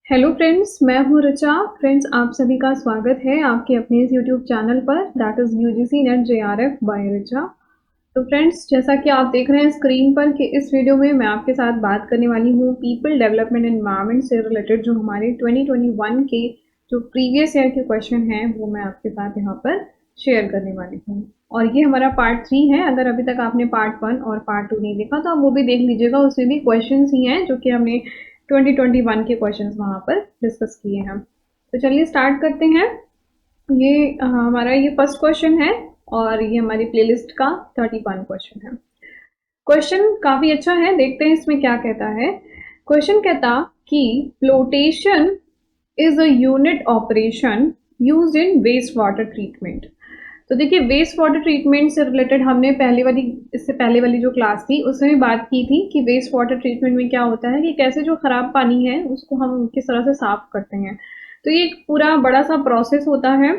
Hello friends, मैं हूँ Richa. Friends, आप सभी का स्वागत है आपके अपने इस यूट्यूब चैनल पर, that is UGC NET JRF by Richa. तो फ्रेंड्स, जैसा कि आप देख रहे हैं स्क्रीन पर कि इस वीडियो में मैं आपके साथ बात करने वाली हूँ पीपल डेवलपमेंट एनवायरनमेंट से रिलेटेड जो हमारे 2021 के जो प्रीवियस ईयर के क्वेश्चन हैं वो मैं आपके साथ यहाँ पर शेयर करने वाली हूँ। और ये हमारा पार्ट 3 है। अगर अभी तक आपने पार्ट 1 और पार्ट 2 नहीं देखा तो आप वो भी देख लीजिएगा, उसमें भी क्वेश्चन ही हैं जो कि हमने 2021 के क्वेश्चंस वहाँ पर डिस्कस किए हैं। तो चलिए स्टार्ट करते हैं। ये हमारा ये फर्स्ट क्वेश्चन है और ये हमारी प्लेलिस्ट का 31 क्वेश्चन है। क्वेश्चन काफी अच्छा है, देखते हैं इसमें क्या कहता है। क्वेश्चन कहता कि flotation is a unit operation used in waste water treatment. तो देखिए, वेस्ट वाटर ट्रीटमेंट से रिलेटेड हमने इससे पहले वाली जो क्लास थी उसमें बात की थी कि वेस्ट वाटर ट्रीटमेंट में क्या होता है कि कैसे जो खराब पानी है उसको हम किस तरह से साफ करते हैं। तो ये एक पूरा बड़ा सा प्रोसेस होता है।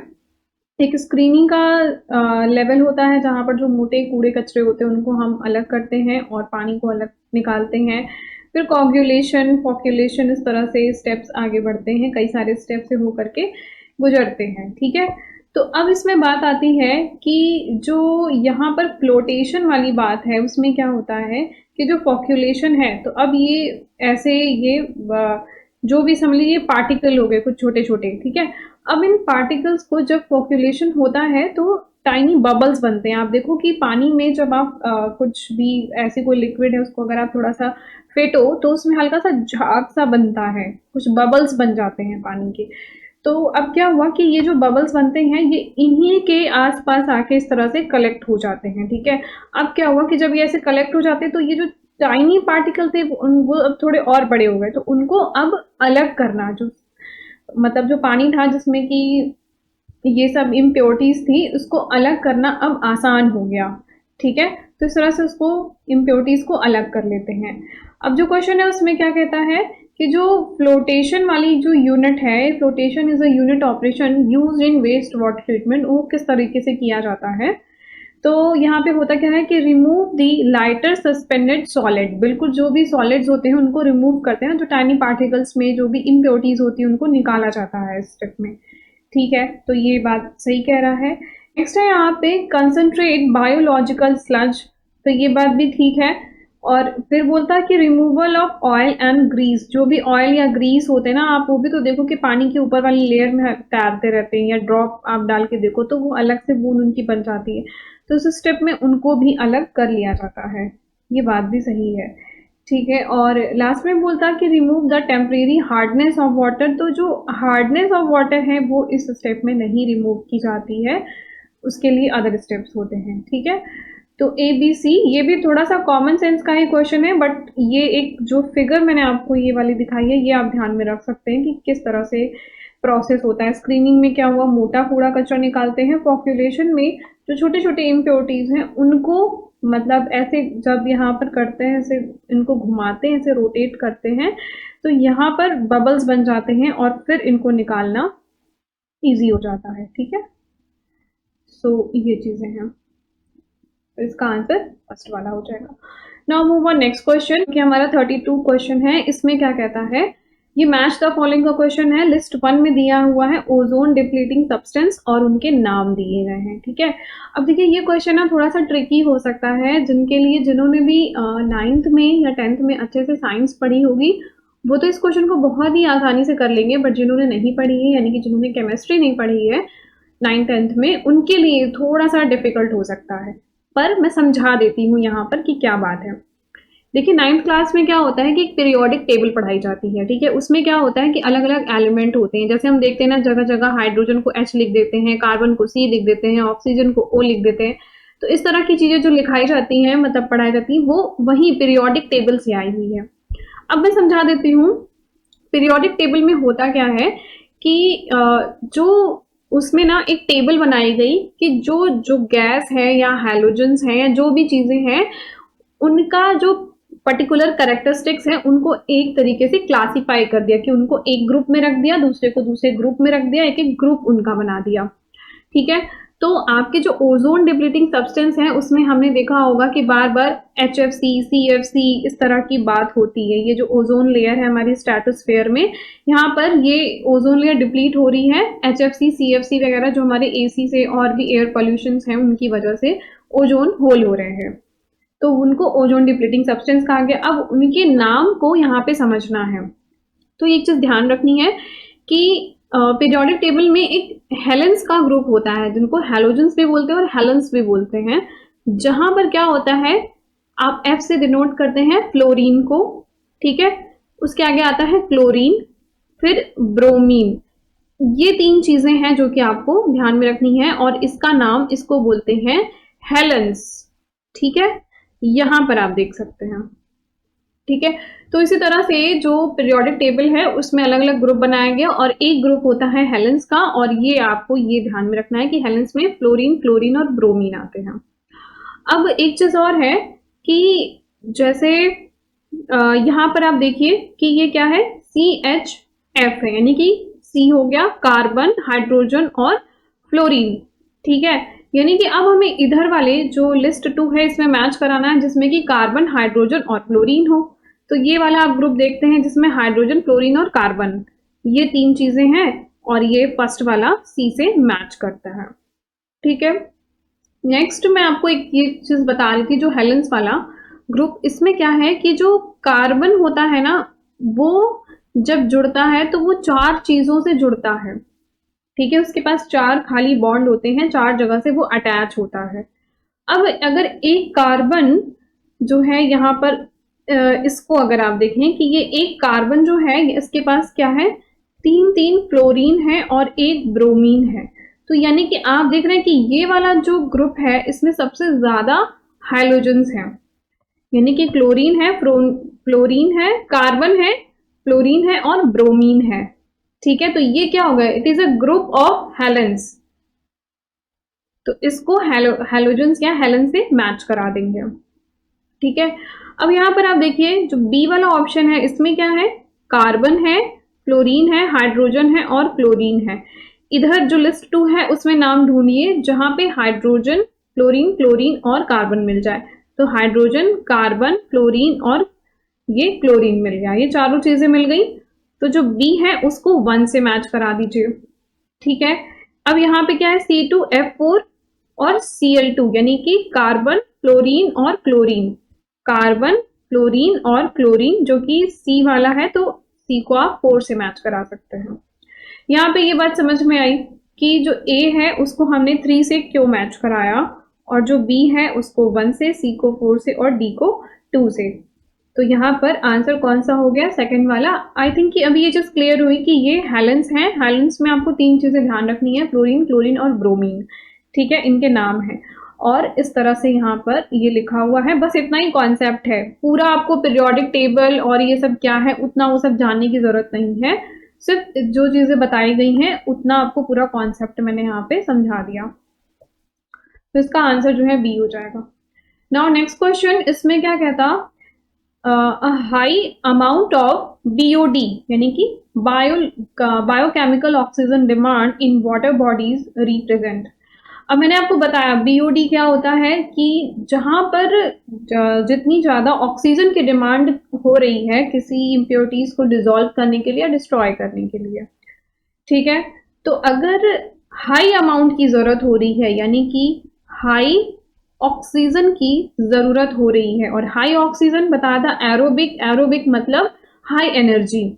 एक स्क्रीनिंग का लेवल होता है जहाँ पर जो मोटे कूड़े कचरे होते हैं उनको हम अलग करते हैं और पानी को अलग निकालते हैं। फिर कोगुलेशन, पॉक्यूलेशन, इस तरह से स्टेप्स आगे बढ़ते हैं, कई सारे स्टेप से होकर के गुजरते हैं। ठीक है, तो अब इसमें बात आती है कि जो यहाँ पर फ्लोटेशन वाली बात है उसमें क्या होता है कि जो पॉक्यूलेशन है, तो अब ये ऐसे ये जो भी समझ लीजिए पार्टिकल हो गए कुछ छोटे छोटे। ठीक है, अब इन पार्टिकल्स को जब पॉक्यूलेशन होता है तो टाइनी बबल्स बनते हैं। आप देखो कि पानी में जब आप कुछ भी ऐसी कोई लिक्विड है उसको अगर आप थोड़ा सा फेंटो तो उसमें हल्का सा झाग सा बनता है, कुछ बबल्स बन जाते हैं पानी के। तो अब क्या हुआ कि ये जो बबल्स बनते हैं ये इन्हीं के आसपास आके इस तरह से कलेक्ट हो जाते हैं। ठीक है, अब क्या हुआ कि जब ये ऐसे कलेक्ट हो जाते हैं तो ये जो टाइनी पार्टिकल थे वो अब थोड़े और बड़े हो गए, तो उनको अब अलग करना, जो मतलब जो पानी था जिसमें कि ये सब इम्प्योरिटीज थी उसको अलग करना अब आसान हो गया। ठीक है, तो इस तरह से उसको इम्प्योरिटीज को अलग कर लेते हैं। अब जो क्वेश्चन है उसमें क्या कहता है कि जो फ्लोटेशन वाली जो यूनिट है, flotation is a unit operation used in waste water treatment, वो किस तरीके से किया जाता है। तो यहाँ पे होता क्या है कि रिमूव दी लाइटर सस्पेंडेड सॉलिड, बिल्कुल जो भी सॉलिड्स होते हैं उनको रिमूव करते हैं, जो टाइनी पार्टिकल्स में जो भी इम्प्योरिटीज होती है उनको निकाला जाता है इस स्टेप में। ठीक है, तो ये बात सही कह रहा है। नेक्स्ट है यहाँ पे कंसंट्रेट बायोलॉजिकल स्लज, तो ये बात भी ठीक है। और फिर बोलता है कि removal of oil and grease, जो भी ऑयल या ग्रीस होते हैं ना, आप वो भी तो देखो कि पानी के ऊपर वाली लेयर में तैरते रहते हैं, या ड्रॉप आप डाल के देखो तो वो अलग से बूंद उनकी बन जाती है। तो इस स्टेप में उनको भी अलग कर लिया जाता है, ये बात भी सही है। ठीक है, और लास्ट में बोलता है कि remove the temporary hardness of water, तो जो हार्डनेस ऑफ वाटर है वो इस स्टेप में नहीं रिमूव की जाती है, उसके लिए अदर स्टेप्स होते हैं। ठीक है, तो ए बी सी ये भी थोड़ा सा कॉमन सेंस का ही क्वेश्चन है, बट ये एक जो फिगर मैंने आपको ये वाली दिखाई है ये आप ध्यान में रख सकते हैं कि किस तरह से प्रोसेस होता है। स्क्रीनिंग में क्या हुआ, मोटा कूड़ा कचरा निकालते हैं। पॉपुलेशन में जो छोटे छोटे इम्प्योरिटीज हैं उनको मतलब ऐसे जब यहाँ पर करते हैं, ऐसे इनको घुमाते हैं, ऐसे रोटेट करते हैं, तो यहाँ पर बबल्स बन जाते हैं और फिर इनको निकालना इजी हो जाता है। ठीक है, सो ये चीजें हैं, तो इसका आंसर फर्स्ट वाला हो जाएगा। Now move on next question कि हमारा 32 क्वेश्चन है। इसमें क्या कहता है, ये मैच द फॉलोइंग का क्वेश्चन है। लिस्ट 1 में दिया हुआ है ओजोन डिप्लीटिंग सब्सटेंस और उनके नाम दिए गए हैं। ठीक है, अब देखिए ये क्वेश्चन ना थोड़ा सा ट्रिकी हो सकता है जिनके लिए, जिन्होंने भी 9th में या 10th में अच्छे से साइंस पढ़ी होगी वो तो इस क्वेश्चन को बहुत ही आसानी से कर लेंगे, बट जिन्होंने नहीं पढ़ी है, यानी कि जिन्होंने केमिस्ट्री नहीं पढ़ी है 9th-10th में, उनके लिए थोड़ा सा डिफिकल्ट हो सकता है। पर मैं समझा देती हूँ यहाँ पर कि क्या बात है। देखिए 9th क्लास में क्या होता है कि एक पीरियोडिक टेबल पढ़ाई जाती है। ठीक है, उसमें क्या होता है कि अलग अलग एलिमेंट होते हैं, जैसे हम देखते हैं ना जगह जगह हाइड्रोजन को H लिख देते हैं, कार्बन को C लिख देते हैं, ऑक्सीजन को O लिख देते हैं। तो इस तरह की चीजें जो लिखाई जाती हैं, मतलब पढ़ाई जाती है, वो वही पीरियोडिक टेबल से आई हुई है। अब मैं समझा देती हूँ। पीरियोडिक टेबल में होता क्या है कि जो उसमें ना एक टेबल बनाई गई कि जो जो गैस है या हैलोजेंस है या जो भी चीजें हैं उनका जो पर्टिकुलर कैरेक्टरिस्टिक्स है उनको एक तरीके से क्लासिफाई कर दिया, कि उनको एक ग्रुप में रख दिया, दूसरे को दूसरे ग्रुप में रख दिया, एक एक ग्रुप उनका बना दिया। ठीक है, तो आपके जो ओजोन डिप्लीटिंग सब्सटेंस है उसमें हमने देखा होगा कि बार बार HFC, CFC इस तरह की बात होती है। ये जो ओजोन लेयर है हमारी स्ट्रेटोस्फेयर में, यहाँ पर ये ओजोन लेयर डिप्लीट हो रही है। HFC, CFC वगैरह जो हमारे AC से और भी एयर पॉल्यूशन हैं उनकी वजह से ओजोन होल हो रहे हैं, तो उनको ओजोन डिप्लीटिंग सब्सटेंस कहा गया। अब उनके नाम को यहाँ पे समझना है। तो एक चीज ध्यान रखनी है कि पीरियोडिक टेबल में एक हेलेंस का ग्रुप होता है, जिनको हैलोजेंस भी बोलते हैं और हेलेंस भी बोलते हैं, जहां पर क्या होता है, आप F से डिनोट करते हैं फ्लोरीन को, ठीक है, उसके आगे आता है क्लोरीन, फिर ब्रोमीन। ये तीन चीजें हैं जो कि आपको ध्यान में रखनी है, और इसका नाम, इसको बोलते हैं हेलेंस, ठीक है, यहां पर आप देख सकते हैं, ठीक है। तो इसी तरह से जो पीरियोडिक टेबल है उसमें अलग अलग ग्रुप बनाया गया, और एक ग्रुप होता है हेलेंस का, और ये आपको ये ध्यान में रखना है कि हेलेंस में फ्लोरीन, क्लोरीन और ब्रोमीन आते हैं। अब एक चीज और है कि जैसे यहाँ पर आप देखिए कि ये क्या है, CHF है, यानी कि C हो गया कार्बन, हाइड्रोजन और फ्लोरीन, ठीक है। यानी कि अब हमें इधर वाले जो लिस्ट 2 है इसमें मैच कराना है, जिसमें कि कार्बन, हाइड्रोजन और फ्लोरीन हो। तो ये वाला आप ग्रुप देखते हैं जिसमें हाइड्रोजन, फ्लोरीन और कार्बन, ये तीन चीजें हैं, और ये फर्स्ट वाला C से मैच करता है, ठीक है। नेक्स्ट मैं आपको एक ये चीज बता रही थी, जो हेलेंस वाला ग्रुप, इसमें क्या है कि जो कार्बन होता है ना, वो जब जुड़ता है तो वो 4 चीजों से जुड़ता है, ठीक है। उसके पास 4 खाली बॉन्ड होते हैं, 4 जगह से वो अटैच होता है। अब अगर एक कार्बन जो है यहाँ पर इसको अगर आप देखें कि ये एक कार्बन जो है इसके पास क्या है, 3 फ्लोरीन है और 1 ब्रोमीन है। तो यानी कि आप देख रहे हैं कि ये वाला जो ग्रुप है इसमें सबसे ज्यादा हाइड्रोजन्स हैं, यानी कि क्लोरीन है, फ्लोरीन है, कार्बन है, फ्लोरीन है और ब्रोमीन है, ठीक है। तो ये क्या होगा, it is a group of Helens. तो इसको हेलोजेंस या हेलेन से मैच करा देंगे, ठीक है। अब यहाँ पर आप देखिए जो बी वाला ऑप्शन है इसमें क्या है, कार्बन है, फ्लोरीन है, हाइड्रोजन है और क्लोरीन है। इधर जो लिस्ट 2 है उसमें नाम ढूंढिए जहां पे हाइड्रोजन, फ्लोरीन, क्लोरीन और कार्बन मिल जाए। तो हाइड्रोजन, कार्बन, फ्लोरीन और ये क्लोरीन मिल गया, ये चारों चीजें मिल गई। तो जो बी है उसको 1 से मैच करा दीजिए, ठीक है। अब यहाँ पे क्या है, C2F4 और Cl2, यानी कि कार्बन, फ्लोरीन और क्लोरीन, कार्बन, फ्लोरीन और क्लोरीन, जो कि C वाला है, तो C को आप 4 से मैच करा सकते हैं। यहाँ पे ये बात समझ में आई कि जो A है उसको हमने 3 से क्यों मैच कराया, और जो B है उसको 1 से, C को 4 से और D को 2 से। तो यहाँ पर आंसर कौन सा हो गया, सेकंड वाला। आई थिंक कि अभी ये चीज क्लियर हुई कि ये हेलेंस हैं। हेलेंस में आपको 3 चीजें ध्यान रखनी है, फ्लोरीन, क्लोरीन और ब्रोमीन, ठीक है, इनके नाम है। और इस तरह से यहाँ पर ये लिखा हुआ है, बस इतना ही कॉन्सेप्ट है। पूरा आपको पीरियोडिक टेबल और ये सब क्या है उतना वो सब जानने की जरूरत नहीं है, सिर्फ जो चीजें बताई गई हैं उतना आपको पूरा कॉन्सेप्ट मैंने यहाँ पे समझा दिया। तो इसका आंसर जो है बी हो जाएगा। नाउ नेक्स्ट क्वेश्चन, इसमें क्या कहता, a high amount of BOD यानी कि biochemical oxygen demand in water bodies represent. अब मैंने आपको बताया BOD क्या होता है कि जहां पर जितनी ज्यादा ऑक्सीजन की डिमांड हो रही है किसी इम्प्योरिटीज को डिसॉल्व करने के लिए या डिस्ट्रॉय करने के लिए, ठीक है। तो अगर हाई अमाउंट की जरूरत हो रही है, यानी कि हाई ऑक्सीजन की जरूरत हो रही है, और हाई ऑक्सीजन बताया था एरोबिक, एरोबिक मतलब हाई एनर्जी,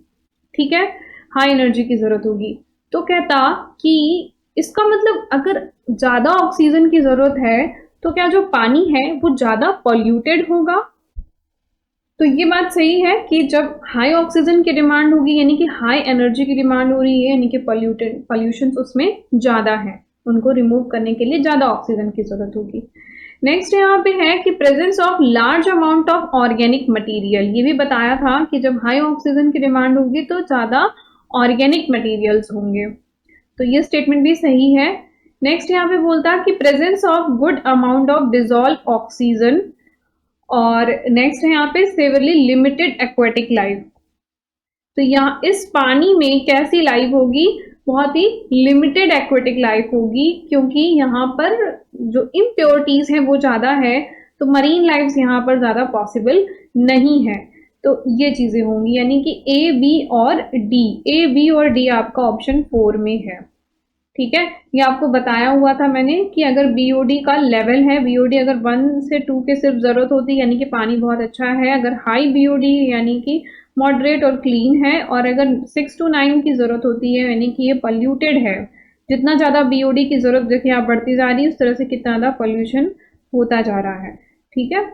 ठीक है, हाई एनर्जी की जरूरत होगी। तो कहता कि इसका मतलब अगर ज्यादा ऑक्सीजन की जरूरत है तो क्या जो पानी है वो ज्यादा पॉल्यूटेड होगा। तो ये बात सही है कि जब हाई ऑक्सीजन की डिमांड होगी, यानी कि हाई एनर्जी की डिमांड हो रही है, यानी कि पॉल्यूशन उसमें ज्यादा है, उनको रिमूव करने के लिए ज्यादा ऑक्सीजन की जरूरत होगी। नेक्स्ट यहाँ पे है कि presence of large amount of organic material, ये भी बताया था कि जब हाई ऑक्सीजन की डिमांड होगी तो ज्यादा ऑर्गेनिक मटेरियल्स होंगे, तो ये स्टेटमेंट भी सही है। नेक्स्ट यहाँ पे बोलता है कि presence of good amount of dissolve oxygen, और नेक्स्ट है यहाँ पे सेवरली लिमिटेड एक्वेटिक लाइफ। तो यहाँ इस पानी में कैसी लाइफ होगी, बहुत ही लिमिटेड एक्वेटिक लाइफ होगी, क्योंकि यहाँ पर जो इम्प्योरिटीज हैं वो ज़्यादा है, तो मरीन लाइफ यहाँ पर ज़्यादा पॉसिबल नहीं है। तो ये चीज़ें होंगी, यानी कि ए, बी और डी, ए, बी और डी आपका ऑप्शन 4 में है। ठीक है, ये आपको बताया हुआ था मैंने कि अगर बीओडी का लेवल है, बीओडी अगर 1 से 2 के सिर्फ ज़रूरत होती है यानी कि पानी बहुत अच्छा है, अगर हाई बीओडी यानी कि मॉडरेट और क्लीन है, और अगर 6 to 9 की ज़रूरत होती है यानी कि ये पॉल्यूटेड है। जितना ज़्यादा बीओडी की ज़रूरत देखिए आप बढ़ती जा रही है, उस तरह से कितना ज़्यादा पॉल्यूशन होता जा रहा है। ठीक है,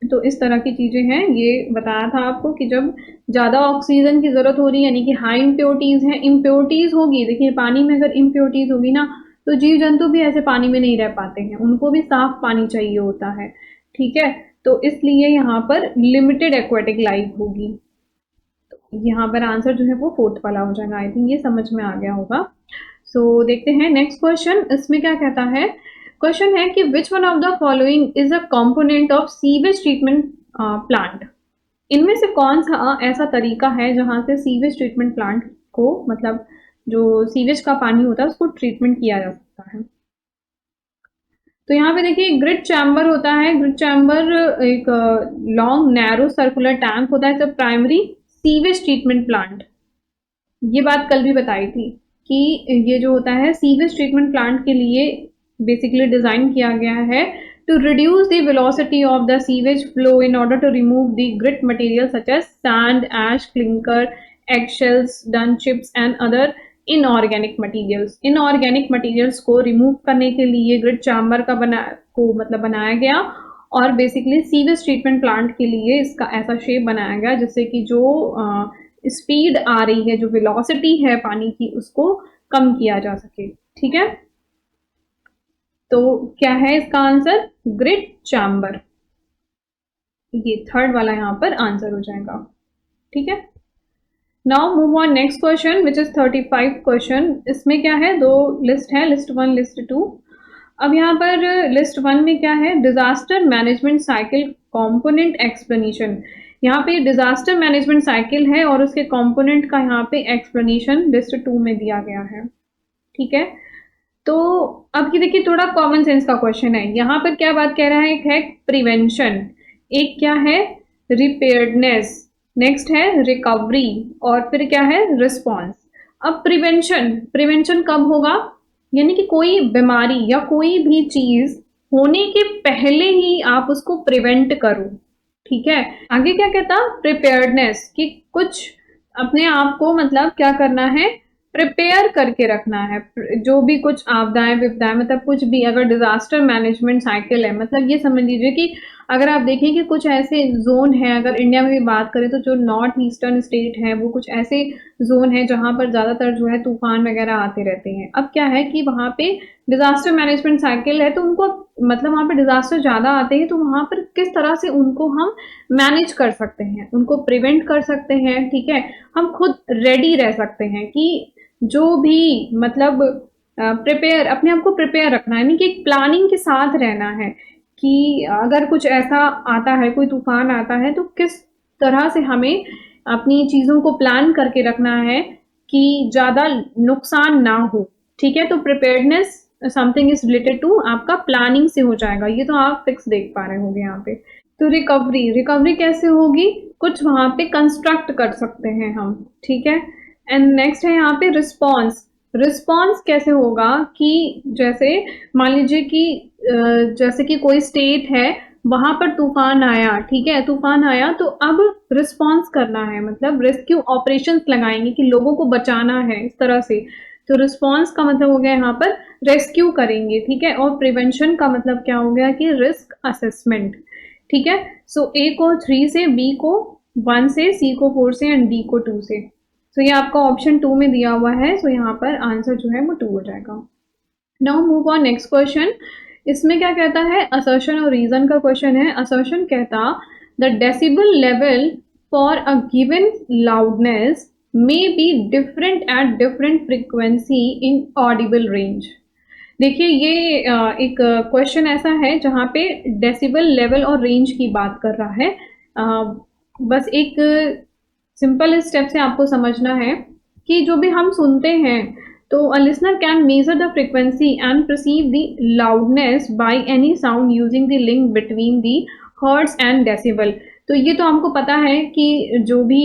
तो इस तरह की चीज़ें हैं, ये बताया था आपको कि जब ज़्यादा ऑक्सीजन की ज़रूरत हो रही है यानी कि हाई इम्प्योरिटीज़ हैं, इम्प्योरिटीज़ होगी, देखिए पानी में अगर इम्प्योरिटीज़ होगी ना, तो जीव जंतु भी ऐसे पानी में नहीं रह पाते हैं, उनको भी साफ पानी चाहिए होता है। ठीक है, तो इसलिए यहाँ पर लिमिटेड एक्वेटिक लाइफ होगी। तो यहाँ पर आंसर जो है वो 4th वाला हो जाएगा। आई थिंक ये समझ में आ गया होगा। सो देखते हैं नेक्स्ट क्वेश्चन, इसमें क्या कहता है। क्वेश्चन है कि which one of the following is a component of sewage treatment plant. इनमें से कौन सा ऐसा तरीका है जहां से सीवेज ट्रीटमेंट प्लांट को, मतलब जो सीवेज का पानी होता है उसको ट्रीटमेंट किया जा सकता है। तो यहाँ पे देखिए ग्रिट चैम्बर होता है। ग्रिट चैम्बर एक लॉन्ग नैरो सर्कुलर टैंक होता है, तो प्राइमरी सीवेज ट्रीटमेंट प्लांट, ये बात कल भी बताई थी कि ये जो होता है सीवेज ट्रीटमेंट प्लांट के लिए बेसिकली डिजाइन किया गया है to reduce the velocity of the sewage flow in order to remove the grit material such as sand, ash, clinker, eggshells, done chips and other inorganic materials. Inorganic materials को remove करने के लिए grit chamber का बनाया गया, और basically sewage treatment plant के लिए इसका ऐसा शेप बनाया गया जिससे कि जो स्पीड आ रही है, जो वेलोसिटी है पानी की, उसको कम किया जा सके। ठीक है, तो क्या है इसका आंसर, ग्रिट चैम्बर, ये 3rd वाला यहाँ पर आंसर हो जाएगा। ठीक है, now move on next question which is 35 question. इसमें क्या है, 2 लिस्ट है, लिस्ट 1 लिस्ट 2। अब यहाँ पर लिस्ट 1 में क्या है, disaster management cycle component explanation. यहाँ पे डिजास्टर मैनेजमेंट साइकिल है और उसके कंपोनेंट का यहाँ पे एक्सप्लेनेशन लिस्ट 2 में दिया गया है। ठीक है, तो अब ये देखिए थोड़ा कॉमन सेंस का क्वेश्चन है। यहाँ पर क्या बात कह रहा है, एक है प्रिवेंशन, एक क्या है रिपेयर्डनेस, नेक्स्ट है रिकवरी, और फिर क्या है रिस्पॉन्स। अब प्रिवेंशन कब होगा, यानी कि कोई बीमारी या कोई भी चीज होने के पहले ही आप उसको प्रिवेंट करो। ठीक है, आगे क्या कहता, प्रिपेयर्डनेस, कि कुछ अपने आप को मतलब क्या करना है, प्रिपेयर करके रखना है, जो भी कुछ आपदाएं विपदाएं, मतलब कुछ भी, अगर डिजास्टर मैनेजमेंट साइकिल है, मतलब ये समझ लीजिए कि अगर आप देखें कि कुछ ऐसे जोन है, अगर इंडिया में भी बात करें तो जो नॉर्थ ईस्टर्न स्टेट है वो कुछ ऐसे जोन है जहां पर ज्यादातर जो है तूफान वगैरह आते रहते हैं। अब क्या है कि वहां पे डिजास्टर मैनेजमेंट साइकिल है, तो उनको मतलब वहां पे डिजास्टर ज्यादा आते हैं, तो वहां पर किस तरह से उनको हम मैनेज कर सकते हैं, उनको प्रिवेंट कर सकते हैं। ठीक है, हम खुद रेडी रह सकते हैं कि जो भी मतलब प्रिपेयर, अपने आप को प्रिपेयर रखना है, यानी कि एक प्लानिंग के साथ रहना है कि अगर कुछ ऐसा आता है, कोई तूफान आता है, तो किस तरह से हमें अपनी चीज़ों को प्लान करके रखना है कि ज़्यादा नुकसान ना हो। ठीक है, तो preparedness something is related to आपका प्लानिंग से हो जाएगा, ये तो आप फिक्स देख पा रहे होंगे यहाँ पे। तो रिकवरी कैसे होगी, कुछ वहां पे कंस्ट्रक्ट कर सकते हैं हम। ठीक है, एंड नेक्स्ट है यहाँ पे रिस्पॉन्स कैसे होगा, कि जैसे मान लीजिए कि जैसे कि कोई स्टेट है, वहां पर तूफान आया, ठीक है, तूफान आया, तो अब रिस्पॉन्स करना है, मतलब रेस्क्यू ऑपरेशंस लगाएंगे कि लोगों को बचाना है, इस तरह से। तो रिस्पॉन्स का मतलब हो गया यहाँ पर रेस्क्यू करेंगे। ठीक है, और प्रिवेंशन का मतलब क्या हो गया कि रिस्क असेसमेंट। ठीक है, सो ए को 3 से, बी को 1 से, सी को 4 से एंड डी को 2 से। सो ये आपका ऑप्शन 2 में दिया हुआ है, सो यहाँ पर आंसर जो है वो 2 हो जाएगा। Now move on next question. इसमें क्या कहता है, असर्शन और रीजन का क्वेश्चन है। असर्शन कहता the decibel level for a given loudness may be different at different frequency in audible range। देखिए ये एक क्वेश्चन ऐसा है जहाँ पे डेसिबल लेवल और रेंज की बात कर रहा है। बस एक सिंपल स्टेप से आपको समझना है कि जो भी हम सुनते हैं, तो a listener can measure the frequency and perceive the loudness by any sound using the link between the hertz and decibel. तो ये तो हमको पता है कि जो भी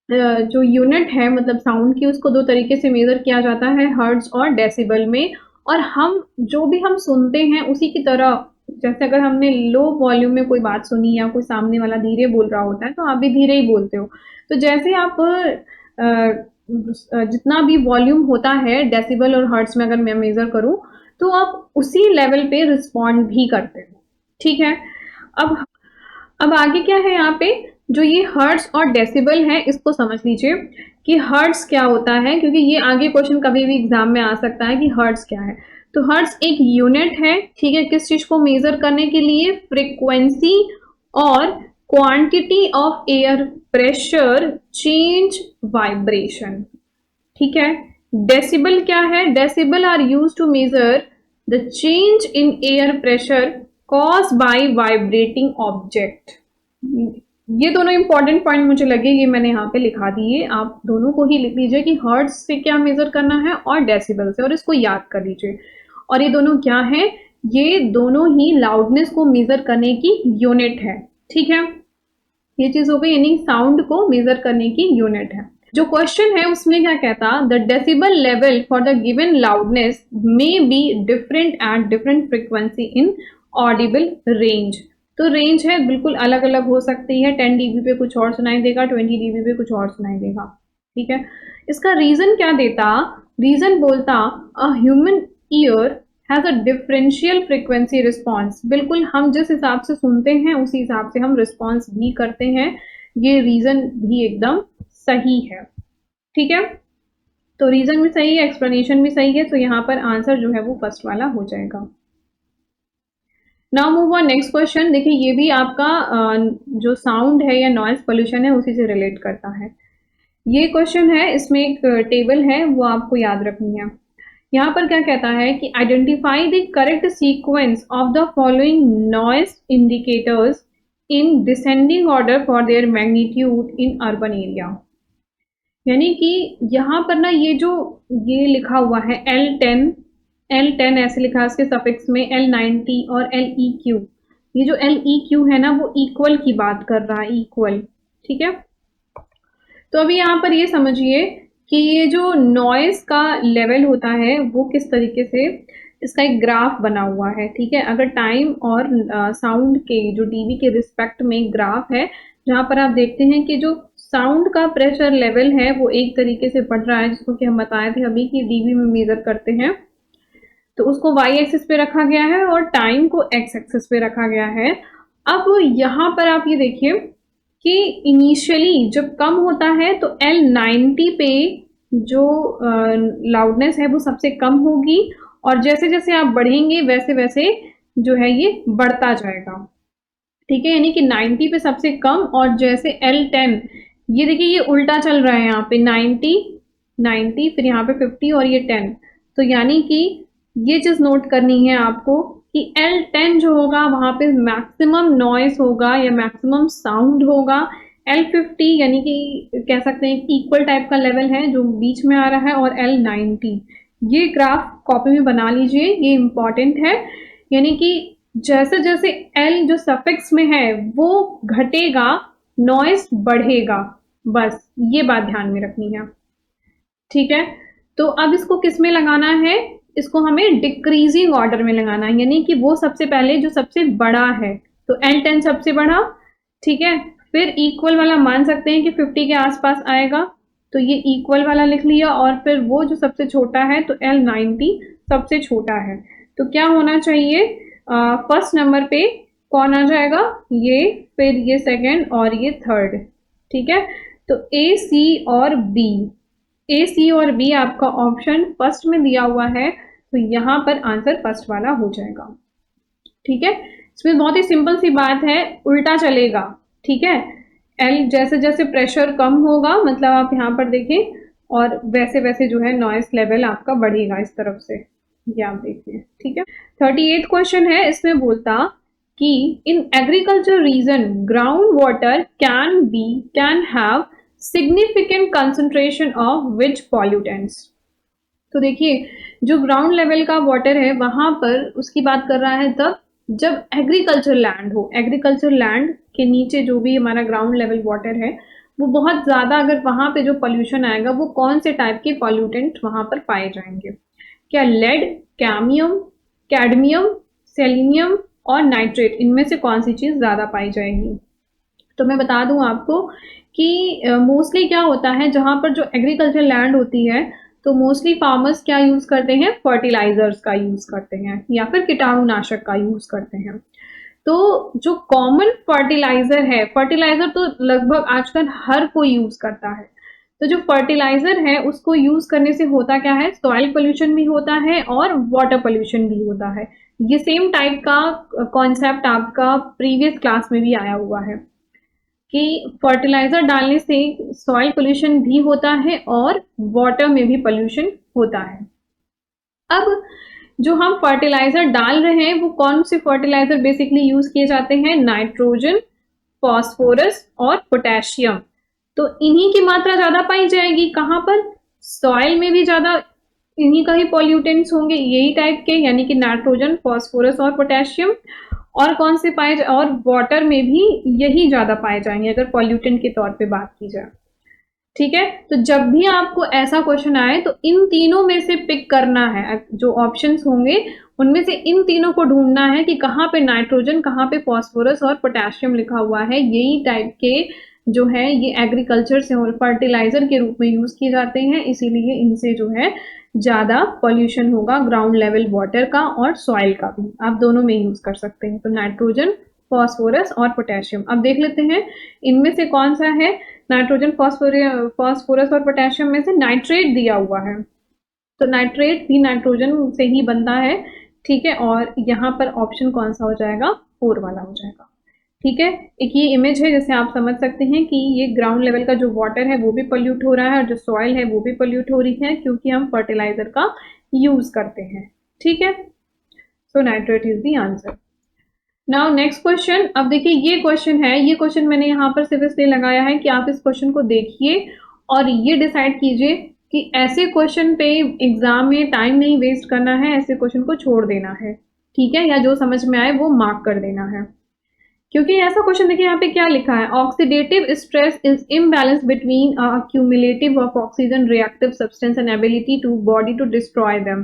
जो यूनिट है मतलब साउंड की, उसको दो तरीके से मेजर किया जाता है, हर्ट्ज और डेसिबल में। और हम जो भी हम सुनते हैं उसी की तरह, जैसे अगर हमने लो वॉल्यूम में कोई बात सुनी या कोई सामने वाला धीरे बोल रहा होता है तो आप भी धीरे ही बोलते हो। तो जैसे आप जितना भी वॉल्यूम होता है डेसिबल और हर्ट्ज में अगर मैं मेजर करूं, तो आप उसी लेवल पे रिस्पॉन्ड भी करते हो। ठीक है। अब अब आगे क्या है यहाँ पे, जो ये हर्ट्ज और डेसिबल है इसको समझ लीजिए कि हर्ट्ज क्या होता है, क्योंकि ये आगे क्वेश्चन कभी भी एग्जाम में आ सकता है कि हर्ट्ज क्या है। तो हर्ट्ज एक यूनिट है, ठीक है, किस चीज को मेजर करने के लिए, फ्रीक्वेंसी और quantity of air pressure change vibration. ठीक है। डेसिबल क्या है, decibel are use to measure the change in air pressure cause by vibrating object. ये दोनों इंपॉर्टेंट पॉइंट मुझे लगे, ये मैंने यहाँ पे लिखा दिए, आप दोनों को ही लिख लीजिए कि हर्ट्ज से क्या मेजर करना है और डेसिबल से, और इसको याद कर लीजिए। और ये दोनों क्या है, ये दोनों ही लाउडनेस को मेजर करने की यूनिट है। ठीक है, ये चीज हो गई, यानी साउंड को मेजर करने की यूनिट है। जो क्वेश्चन है उसमें क्या कहता, the decibel level for the given loudness may be different at different frequency in Audible range. तो रेंज है बिल्कुल अलग अलग हो सकती है, 10 dB पे कुछ और सुनाई देगा, 20 dB पे कुछ और सुनाई देगा। ठीक है। इसका रीजन क्या देता, रीजन बोलता a human ear has a differential frequency response. बिल्कुल हम जिस हिसाब से सुनते हैं उसी हिसाब से हम रिस्पॉन्स भी करते हैं, ये रीजन भी एकदम सही है। ठीक है, तो रीजन भी सही है, एक्सप्लेनेशन भी सही है, तो यहाँ पर आंसर जो है वो फर्स्ट वाला हो जाएगा। Now move on next question. देखिए ये भी आपका जो साउंड है या नॉइज पोल्यूशन है उसी से रिलेट करता है। ये क्वेश्चन है, इसमें एक टेबल है वो आपको याद रखनी है। यहाँ पर क्या कहता है कि identify the correct sequence of the following noise indicators in descending order for their magnitude in urban area. यानी कि यहाँ पर ना ये जो ये लिखा हुआ है L10 ऐसे लिखा है, इसके सफिक्स में L90 और LEQ। ये जो LEQ है ना वो इक्वल की बात कर रहा है, इक्वल। ठीक है, तो अभी यहाँ पर ये समझिए कि ये जो नॉइज का लेवल होता है वो किस तरीके से, इसका एक ग्राफ बना हुआ है। ठीक है, अगर टाइम और साउंड के जो डीबी के रिस्पेक्ट में ग्राफ है, जहाँ पर आप देखते हैं कि जो साउंड का प्रेशर लेवल है वो एक तरीके से बढ़ रहा है, जिसको कि हम बताए थे अभी कि डीबी में मेजर करते हैं, तो उसको वाई एक्सिस पे रखा गया है और टाइम को एक्स एक्सिस पे रखा गया है। अब यहाँ पर आप ये देखिए कि इनिशियली जब कम होता है तो L90 पे जो लाउडनेस है वो सबसे कम होगी, और जैसे जैसे आप बढ़ेंगे वैसे वैसे जो है ये बढ़ता जाएगा। ठीक है, यानी कि 90 पे सबसे कम, और जैसे L10, ये देखिए ये उल्टा चल रहा है, यहाँ पे 90 फिर यहाँ पे 50 और ये 10। तो यानी कि ये चीज नोट करनी है आपको कि L10 जो होगा वहां पे मैक्सिमम नॉइस होगा या मैक्सिमम साउंड होगा। L50 यानी कि कह सकते हैं इक्वल टाइप का लेवल है जो बीच में आ रहा है, और L90। ये ग्राफ कॉपी में बना लीजिए, ये इंपॉर्टेंट है। यानी कि जैसे जैसे L जो सफिक्स में है वो घटेगा, नॉइस बढ़ेगा, बस ये बात ध्यान में रखनी है। ठीक है, तो अब इसको किस में लगाना है, इसको हमें डिक्रीजिंग ऑर्डर में लगाना है, यानी कि वो सबसे पहले जो सबसे बड़ा है, तो L10 सबसे बड़ा। ठीक है, फिर इक्वल वाला मान सकते हैं कि 50 के आसपास आएगा, तो ये इक्वल वाला लिख लिया, और फिर वो जो सबसे छोटा है तो L90 सबसे छोटा है। तो क्या होना चाहिए, फर्स्ट नंबर पे कौन आ जाएगा, ये, फिर ये सेकंड और ये थर्ड। ठीक है, तो A, C और B, A, C और B आपका ऑप्शन फर्स्ट में दिया हुआ है, तो यहाँ पर आंसर फर्स्ट वाला हो जाएगा। ठीक है, इसमें बहुत ही सिंपल सी बात है, उल्टा चलेगा। ठीक है, L जैसे जैसे प्रेशर कम होगा, मतलब आप यहाँ पर देखें, और वैसे वैसे जो है नॉइस लेवल आपका बढ़ेगा इस तरफ से, ये आप देखिए। ठीक है, 38 क्वेश्चन है, इसमें बोलता कि in agriculture region ground water can have significant concentration of which pollutants। तो देखिए जो ग्राउंड लेवल का वाटर है वहां पर उसकी बात कर रहा है तब जब एग्रीकल्चर लैंड हो, एग्रीकल्चर लैंड के नीचे जो भी हमारा ग्राउंड लेवल वाटर है वो बहुत ज्यादा, अगर वहां पे जो पॉल्यूशन आएगा वो कौन से टाइप के पॉल्यूटेंट वहां पर पाए जाएंगे? क्या लेड, कैमियम, कैडमियम, सेलिनियम और नाइट्रेट, इनमें से कौन सी चीज ज्यादा पाई जाएगी? तो मैं बता दूं आपको कि मोस्टली क्या होता है जहां पर जो एग्रीकल्चर लैंड होती है तो मोस्टली फार्मर्स क्या यूज करते हैं? फर्टिलाइजर्स का यूज करते हैं या फिर कीटाणुनाशक का यूज करते हैं। तो जो कॉमन फर्टिलाइजर है, फर्टिलाइजर तो लगभग आजकल हर कोई यूज करता है, तो जो फर्टिलाइजर है उसको यूज करने से होता क्या है? सॉइल पोल्यूशन भी होता है और वाटर पोल्यूशन भी होता है। ये सेम टाइप का कॉन्सेप्ट आपका प्रीवियस क्लास में भी आया हुआ है कि फर्टिलाइजर डालने से सॉइल पोल्यूशन भी होता है और वाटर में भी पोल्यूशन होता है। अब जो हम फर्टिलाइजर डाल रहे हैं वो कौन से फर्टिलाइजर बेसिकली यूज किए जाते हैं? नाइट्रोजन, फॉस्फोरस और पोटेशियम। तो इन्हीं की मात्रा ज्यादा पाई जाएगी कहां पर? सॉइल में भी ज्यादा इन्हीं का ही पॉल्यूटेंट्स होंगे, यही टाइप के, यानी कि नाइट्रोजन, फॉस्फोरस और पोटेशियम। और कौन से पाए और वाटर में भी यही ज्यादा पाए जाएंगे अगर पॉल्यूटेंट के तौर पे बात की जाए। ठीक है, तो जब भी आपको ऐसा क्वेश्चन आए तो इन तीनों में से पिक करना है, जो ऑप्शंस होंगे उनमें से इन तीनों को ढूंढना है कि कहाँ पे नाइट्रोजन, कहाँ पे फॉस्फोरस और पोटेशियम लिखा हुआ है। यही टाइप के जो है ये एग्रीकल्चर से और फर्टिलाइजर के रूप में यूज किए जाते हैं, इसीलिए इनसे जो है ज्यादा पॉल्यूशन होगा ग्राउंड लेवल वाटर का और सॉइल का भी, आप दोनों में यूज कर सकते हैं। तो नाइट्रोजन, फॉस्फोरस और पोटेशियम। अब देख लेते हैं इनमें से कौन सा है। नाइट्रोजन, फॉस्फोरस और पोटेशियम में से नाइट्रेट दिया हुआ है, तो नाइट्रेट भी नाइट्रोजन से ही बनता है। ठीक है, और यहाँ पर ऑप्शन कौन सा हो जाएगा? 4 वाला हो जाएगा। ठीक है, एक ये इमेज है जिससे आप समझ सकते हैं कि ये ग्राउंड लेवल का जो वाटर है वो भी पोल्यूट हो रहा है और जो सॉइल है वो भी पोल्यूट हो रही है क्योंकि हम फर्टिलाइजर का यूज करते हैं। ठीक है, so nitrate is the answer. Now next question. अब देखिए ये क्वेश्चन है, ये क्वेश्चन मैंने यहाँ पर सिर्फ इसलिए लगाया है कि आप इस क्वेश्चन को देखिए और ये डिसाइड कीजिए कि ऐसे क्वेश्चन पे एग्जाम में टाइम नहीं वेस्ट करना है, ऐसे क्वेश्चन को छोड़ देना है। ठीक है, या जो समझ में आए वो मार्क कर देना है, क्योंकि ऐसा क्वेश्चन देखिए यहाँ पे क्या लिखा है? Oxidative stress is imbalance between cumulative of oxygen reactive substance and ability to body to destroy them.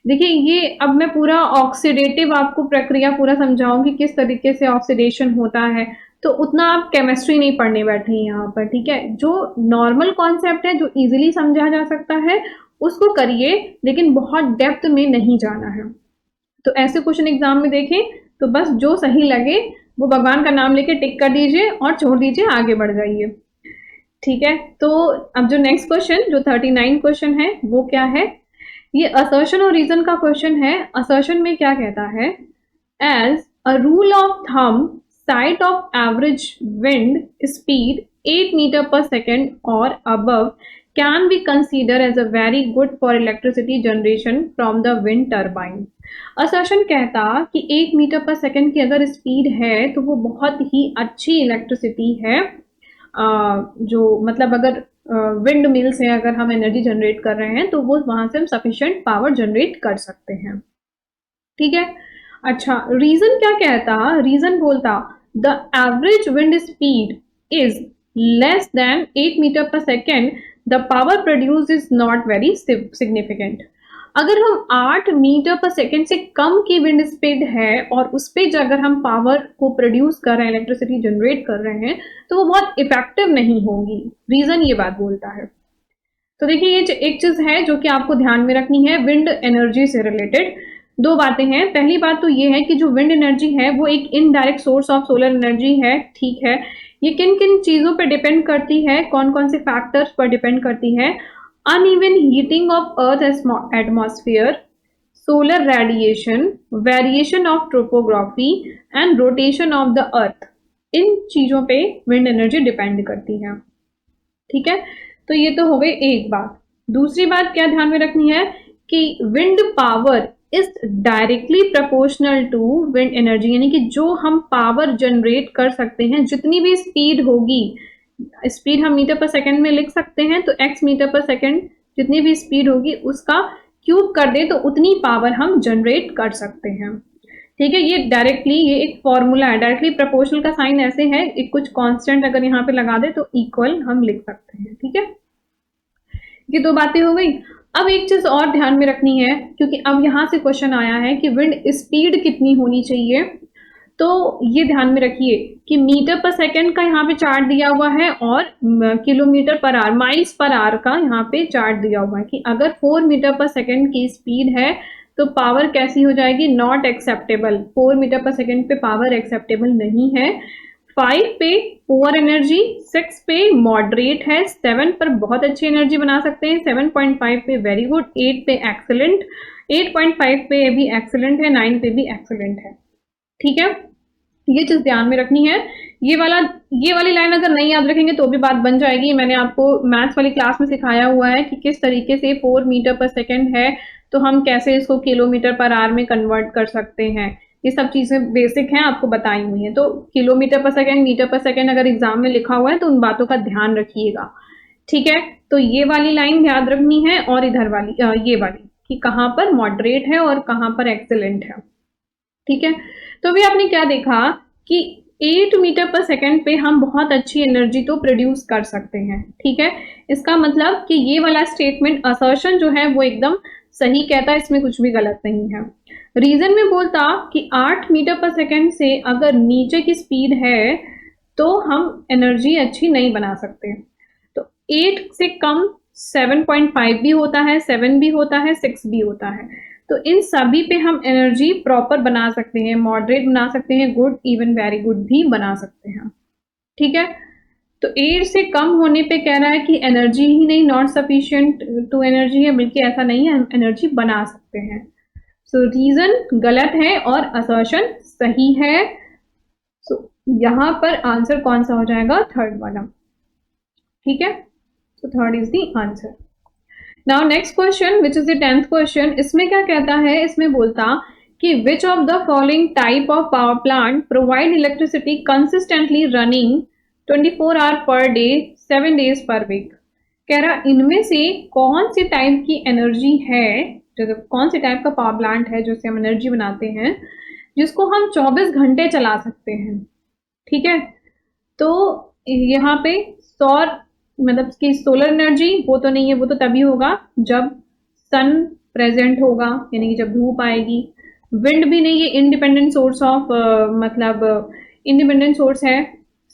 देखिए ये अब मैं पूरा ऑक्सीडेटिव आपको प्रक्रिया पूरा समझाऊंगी किस तरीके से ऑक्सीडेशन होता है, तो उतना आप केमिस्ट्री नहीं पढ़ने बैठे हैं यहाँ पर। ठीक है, जो नॉर्मल कॉन्सेप्ट है जो इजीली समझा जा सकता है उसको करिए, लेकिन बहुत डेप्थ में नहीं जाना है। तो ऐसे क्वेश्चन एग्जाम में देखें तो बस जो सही लगे वो भगवान का नाम लेके टिक कर दीजिए और छोड़ दीजिए, आगे बढ़ जाइए। ठीक है, तो अब जो नेक्स्ट क्वेश्चन जो 39 क्वेश्चन है वो क्या है? ये असर्शन और रीजन का क्वेश्चन है। असर्शन में क्या कहता है? As a rule of thumb site of average wind speed 8 metre per second और above can be consider as a very good for electricity generation from the wind turbine. Assertion कहता कि 1 metre per second की अगर speed है तो वो बहुत ही अच्छी इलेक्ट्रिसिटी है। जो मतलब अगर विंड मिल से अगर हम एनर्जी जनरेट कर रहे हैं तो वो वहां से हम सफिशिएंट पावर जनरेट कर सकते हैं। ठीक है, अच्छा रीजन क्या कहता? रीजन बोलता the average wind speed is less than 8 metre per second, the power produce is not very significant. अगर हम 8 मीटर पर सेकेंड से कम की विंड स्पीड है और उस पर अगर हम पावर को प्रोड्यूस कर रहे हैं, इलेक्ट्रिसिटी जनरेट कर रहे हैं, तो वो बहुत इफेक्टिव नहीं होगी। रीजन ये बात बोलता है। तो देखिए ये एक चीज है जो कि आपको ध्यान में रखनी है विंड एनर्जी से रिलेटेड। 2 बातें हैं। पहली बात तो ये है कि जो विंड एनर्जी है वो एक indirect source of solar energy है। ठीक है, ये किन किन चीजों पर डिपेंड करती है, कौन कौन से फैक्टर्स पर डिपेंड करती है? uneven heating of Earth's atmosphere, solar radiation, variation of topography and rotation of the Earth, इन चीजों पे विंड एनर्जी डिपेंड करती है। ठीक है, तो ये तो हो गई एक बात। दूसरी बात क्या ध्यान में रखनी है कि wind power is directly proportional to wind energy, यानी कि जो हम पावर जनरेट कर सकते हैं, जितनी भी स्पीड होगी, स्पीड हम मीटर पर सेकंड में लिख सकते हैं, तो x मीटर पर सेकंड जितनी भी स्पीड होगी उसका क्यूब कर दे तो उतनी पावर हम जनरेट कर सकते हैं। ठीक है, ये डायरेक्टली ये एक फॉर्मूला है, डायरेक्टली प्रोपोर्शनल का साइन ऐसे है, एक कुछ कांस्टेंट अगर यहाँ पे लगा दे तो इक्वल हम लिख सकते हैं। ठीक है, ये दो बातें हो गई। अब एक चीज और ध्यान में रखनी है, क्योंकि अब यहाँ से क्वेश्चन आया है कि विंड स्पीड कितनी होनी चाहिए, तो ये ध्यान में रखिए कि मीटर पर सेकंड का यहाँ पे चार्ट दिया हुआ है और kilometre per hour, miles per hour का यहाँ पे चार्ट दिया हुआ है कि अगर 4 मीटर पर सेकंड की स्पीड है तो पावर कैसी हो जाएगी, नॉट एक्सेप्टेबल। 4 मीटर पर सेकंड पे पावर एक्सेप्टेबल नहीं है। 5 पे पुअर एनर्जी, 6 पे मॉडरेट है, 7 पर बहुत अच्छी एनर्जी बना सकते हैं, 7.5 पे वेरी गुड, 8 पे एक्सेलेंट, 8.5 पे भी एक्सेलेंट है, 9 पे भी एक्सेलेंट है। ठीक है, ये चीज ध्यान में रखनी है। ये वाली लाइन अगर नहीं याद रखेंगे तो भी बात बन जाएगी। मैंने आपको मैथ्स वाली क्लास में सिखाया हुआ है कि किस तरीके से 4 मीटर पर सेकंड है तो हम कैसे इसको किलोमीटर पर आवर में कन्वर्ट कर सकते हैं। ये सब चीजें बेसिक हैं, आपको बताई हुई हैं। तो किलोमीटर पर सेकंड, मीटर पर सेकंड अगर एग्जाम में लिखा हुआ है तो उन बातों का ध्यान रखिएगा। ठीक है, तो ये वाली लाइन याद रखनी है और इधर वाली ये वाली कि कहाँ पर मॉडरेट है और कहाँ पर एक्सेलेंट है। ठीक है, तो अभी आपने क्या देखा कि 8 मीटर पर सेकंड पे हम बहुत अच्छी एनर्जी तो प्रोड्यूस कर सकते हैं। ठीक है, इसका मतलब कि ये वाला स्टेटमेंट असर्शन जो है वो एकदम सही कहता है, इसमें कुछ भी गलत नहीं है। रीजन में बोलता कि 8 मीटर पर सेकंड से अगर नीचे की स्पीड है तो हम एनर्जी अच्छी नहीं बना सकते। तो 8 से कम 7.5 भी होता है, 7 भी होता है, 6 भी होता है। तो इन सभी पे हम एनर्जी प्रॉपर बना सकते हैं, मॉडरेट बना सकते हैं, गुड, इवन वेरी गुड भी बना सकते हैं। ठीक है, तो 8 से कम होने पे कह रहा है कि एनर्जी ही नहीं, नॉट सफिशिएंट टू एनर्जी है, बल्कि ऐसा नहीं है, हम एनर्जी बना सकते हैं। सो रीजन गलत है और असर्शन सही है। सो यहां पर आंसर कौन सा हो जाएगा, थर्ड वाला। ठीक है, so third is the answer. Now next question which is the 10th question. इसमें क्या कहता है, इसमें बोलता कि which of the following type of power plant provide electricity consistently running 24 hour per day 7 days per week. कह रहा इनमें से कौन सी टाइप की एनर्जी है, जो कौन सी टाइप का पावर प्लांट है जिससे हम एनर्जी बनाते हैं जिसको हम 24 घंटे चला सकते हैं। ठीक है, तो यहाँ पे सौर मतलब कि सोलर एनर्जी वो तो नहीं है, वो तो तभी होगा जब सन प्रेजेंट होगा, यानी कि जब धूप आएगी। विंड भी नहीं, ये इंडिपेंडेंट सोर्स ऑफ मतलब इंडिपेंडेंट सोर्स है